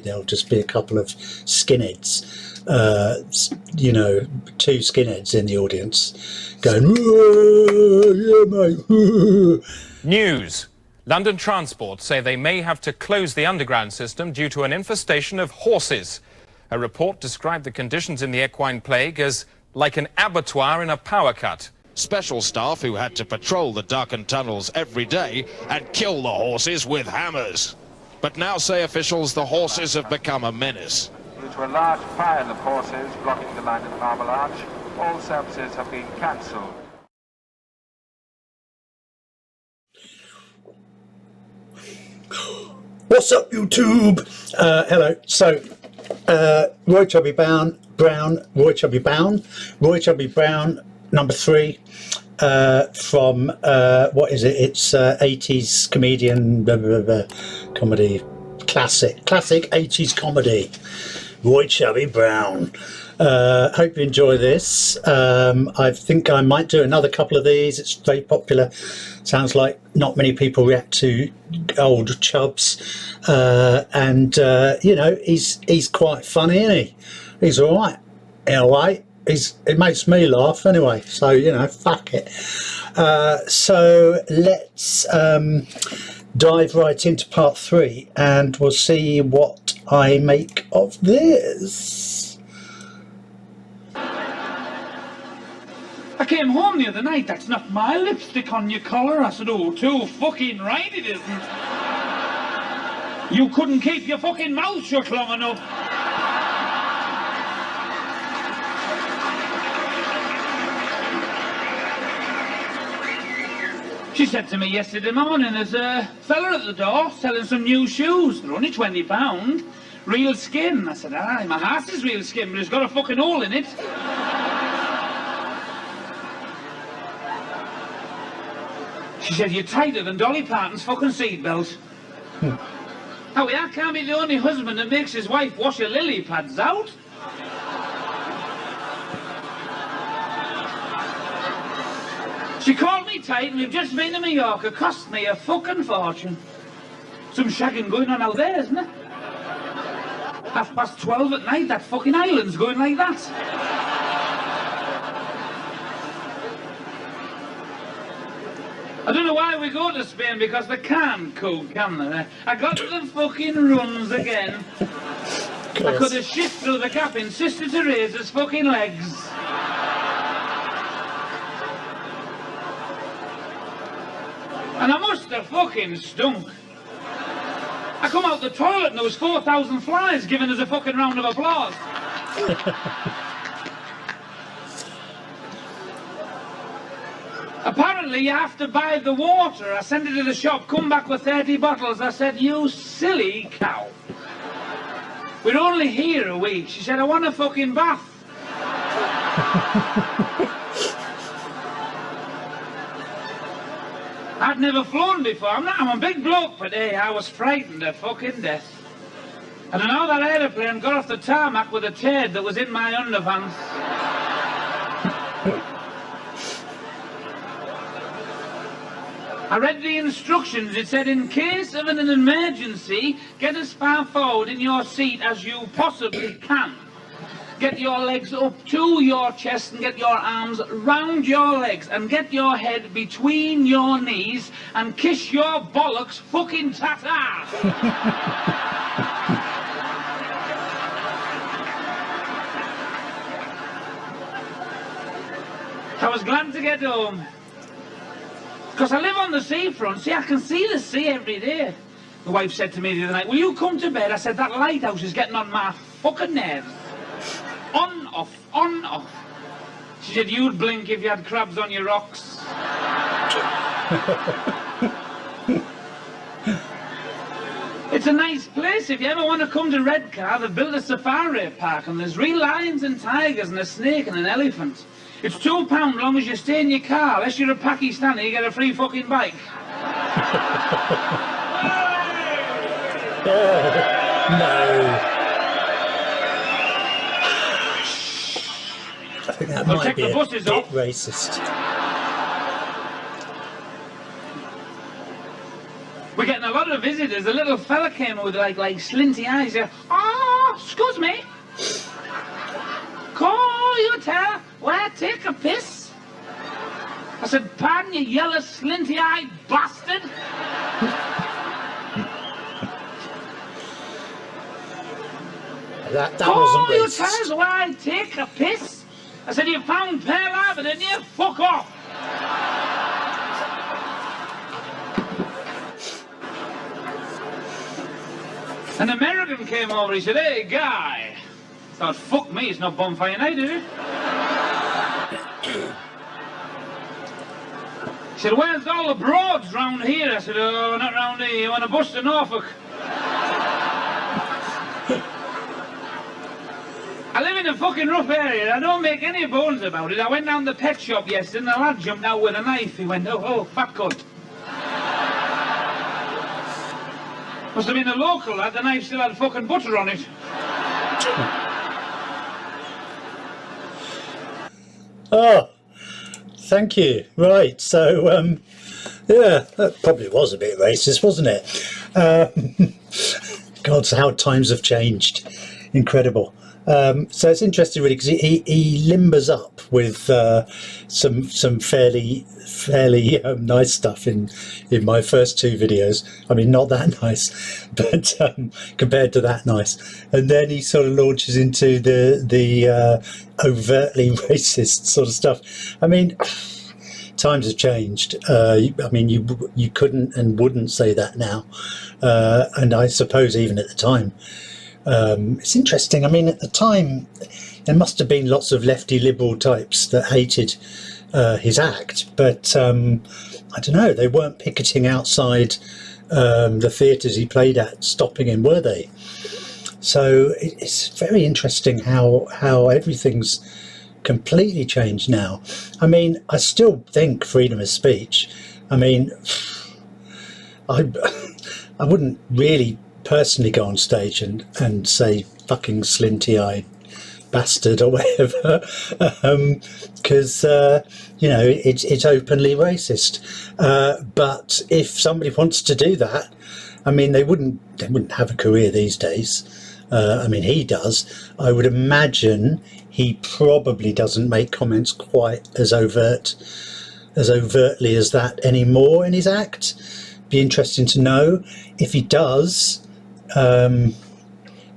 there'll just be a couple of skinheads, you know, 2 skinheads in the audience going, yeah, mate. News. London Transport say they may have to close the underground system due to an infestation of horses. A report described the conditions in the equine plague as like an abattoir in a power cut. Special staff who had to patrol the darkened tunnels every day and kill the horses with hammers. But now, say officials, the horses have become a menace. Due to a large pile of horses blocking the line at Marble Arch, all services have been cancelled. What's up, YouTube? Hello. So, Roy Chubby Brown, number 3, from what is it? It's 80s comedian, comedy, classic 80s comedy. Roy Chubby Brown. Hope you enjoy this. I think I might do another couple of these. It's very popular. Sounds like not many people react to old Chubs, and you know, he's quite funny, isn't he? He's all right in a way. It makes me laugh anyway, so you know, fuck it. So let's dive right into part 3, and we'll see what I make of this. I came home the other night. That's not my lipstick on your collar. I said, oh, too fucking right it isn't. You couldn't keep your fucking mouth shut long enough. She said to me yesterday morning, there's a fella at the door selling some new shoes. They're only £20. Real skin. I said, aye, my ass is real skin, but it's got a fucking hole in it. She said, you're tighter than Dolly Parton's fucking seatbelt. Oh, I can't be the only husband that makes his wife wash her lily pads out. She called me tight, and we've just been to Mallorca. Cost me a fucking fortune. Some shagging going on out there, isn't it? 12:30 at night, that fucking island's going like that. I don't know why we go to Spain, because they can't cook, can they? I got the fucking runs again. I could have shit through the cap in Sister Teresa's fucking legs. And I must have fucking stunk. I come out the toilet and there was 4,000 flies giving us a fucking round of applause. Apparently you have to buy the water. I sent it to the shop, come back with 30 bottles. I said, you silly cow. We're only here a week. She said, I want a fucking bath. I'd never flown before. I'm a big bloke, but hey, I was frightened to fucking death. I don't know, that aeroplane got off the tarmac with a turd that was in my underpants. I read the instructions. It said, in case of an emergency, get as far forward in your seat as you possibly can. Get your legs up to your chest and get your arms round your legs and get your head between your knees and kiss your bollocks fucking tata. I was glad to get home. Because I live on the seafront. See, I can see the sea every day. The wife said to me the other night, will you come to bed? I said, that lighthouse is getting on my fucking nerves. On, off, on, off. She said, you'd blink if you had crabs on your rocks. It's a nice place. If you ever want to come to Redcar, they've built a safari park and there's real lions and tigers and a snake and an elephant. It's £2 long as you stay in your car. Unless you're a Pakistani, you get a free fucking bike. No. I think that might be a bit racist. We're getting a lot of visitors. A little fella came with like slinty eyes. He said, "Oh, excuse me. Call you tell where take a piss?" I said, "Pardon, you yellow slinty-eyed bastard." That wasn't you racist. tell us where I take a piss? I said, "You found Pearl Harbor, didn't you? Fuck off." An American came over, he said, "Hey, guy." I thought, fuck me, it's not bonfire night, is it? He said, "Where's all the broads round here?" I said, "Oh, not round here. You want a bus to Norfolk?" I live in a fucking rough area. I don't make any bones about it. I went down the pet shop yesterday and the lad jumped out with a knife. He went, oh, fat cunt. Must have been a local lad. The knife still had fucking butter on it. Oh, thank you. Right, so, yeah, that probably was a bit racist, wasn't it? God, how times have changed. Incredible. So it's interesting, really, because he limbers up with some fairly nice stuff in my first two videos. I mean, not that nice, but compared to that nice. And then he sort of launches into the overtly racist sort of stuff. I mean, times have changed. I mean, you couldn't and wouldn't say that now, and I suppose even at the time. It's interesting. I mean, at the time, there must have been lots of lefty liberal types that hated his act, but I don't know. They weren't picketing outside the theatres he played at, stopping him, were they? So it's very interesting how everything's completely changed now. I mean, I still think freedom of speech. I mean, I wouldn't really personally go on stage and say fucking slinty-eyed bastard or whatever, because you know, it's openly racist. But if somebody wants to do that, I mean, they wouldn't have a career these days. I mean, he does. I would imagine he probably doesn't make comments quite as overtly as that anymore in his act. Be interesting to know if he does.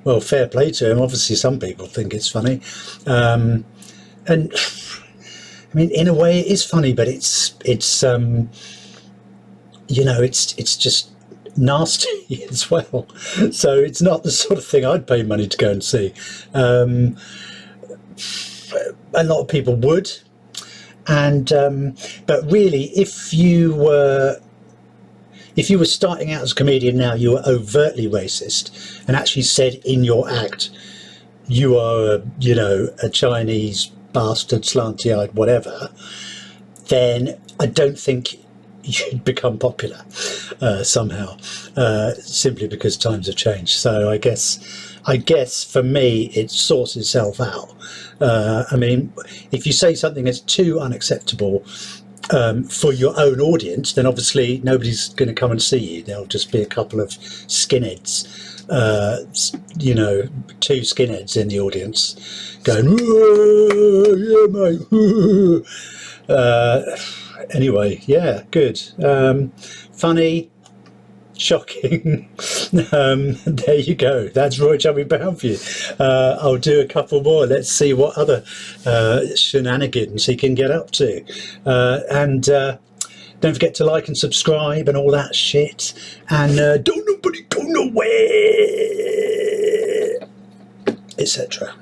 Well, fair play to him. Obviously, some people think it's funny, and I mean, in a way, it is funny, but it's you know, it's just nasty as well. So it's not the sort of thing I'd pay money to go and see. A lot of people would, and but really, if you were starting out as a comedian now, you were overtly racist and actually said in your act, you are, you know, a Chinese bastard, slanty-eyed, whatever, then I don't think you'd become popular somehow, simply because times have changed. So I guess for me, it sorts itself out. I mean, if you say something that's too unacceptable for your own audience, then obviously nobody's going to come and see you. There'll just be a couple of skinheads, you know, two skinheads in the audience going, yeah, mate. Anyway, yeah, good. Funny, shocking. There you go. That's Roy Chubby bound for you. I'll do a couple more. Let's see what other shenanigans he can get up to. And don't forget to like and subscribe and all that shit. And don't nobody go nowhere, etc.